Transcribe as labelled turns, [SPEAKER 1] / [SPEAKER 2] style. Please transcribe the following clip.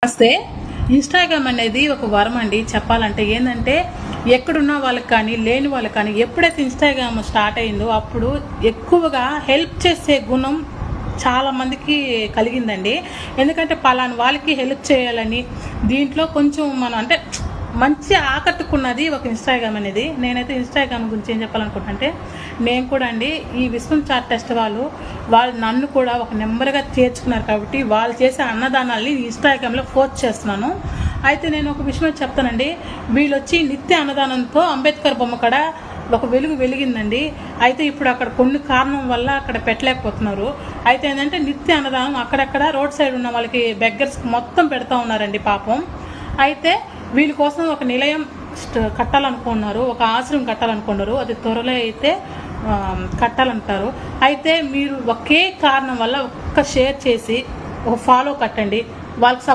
[SPEAKER 1] నమస్తే. ఇన్స్టాగ్రామ్ అనేది ఒక వరం అండి. చెప్పాలంటే ఏంటంటే ఎక్కడున్న వాళ్ళకి కానీ లేని వాళ్ళకి కానీ ఎప్పుడైతే ఇన్స్టాగ్రామ్ స్టార్ట్ అయిందో అప్పుడు ఎక్కువగా హెల్ప్ చేసే గుణం చాలా మందికి కలిగిందండి. ఎందుకంటే పలానా వాళ్ళకి హెల్ప్ చేయాలని దీంట్లో కొంచెం మనం అంటే మంచి ఆకట్టుకున్నది ఒక ఇన్స్టాగ్రామ్ అనేది. నేనైతే ఇన్స్టాగ్రామ్ గురించి ఏం చెప్పాలనుకుంటున్నానంటే, నేను కూడా అండి ఈ విశ్వం చాట్ టెస్ట్ వాళ్ళు నన్ను కూడా ఒక నెంబర్గా చేర్చుకున్నారు కాబట్టి వాళ్ళు చేసే అన్నదానాల్ని ఇన్స్టాగ్రామ్లో పోస్ట్ చేస్తున్నాను. అయితే నేను ఒక విషయం చెప్తానండి. వీళ్ళు వచ్చి నిత్య అన్నదానంతో అంబేద్కర్ బొమ్మ కాడ ఒక వెలుగు వెలిగిందండి. అయితే ఇప్పుడు అక్కడ కొన్ని కారణం వల్ల అక్కడ పెట్టలేకపోతున్నారు. అయితే ఏంటంటే నిత్య అన్నదానం అక్కడక్కడ రోడ్ సైడ్ ఉన్న వాళ్ళకి బెగ్గర్స్ మొత్తం పెడతా ఉన్నారండి పాపం. అయితే వీళ్ళ కోసం ఒక నిలయం కట్టాలనుకున్నారు, ఒక ఆశ్రమం కట్టాలనుకున్నారు. అది త్వరలో అయితే కట్టాలంటారు. అయితే మీరు ఒకే కారణం వల్ల ఒక్క షేర్ చేసి ఒక ఫాలో కట్టండి. వాళ్ళకి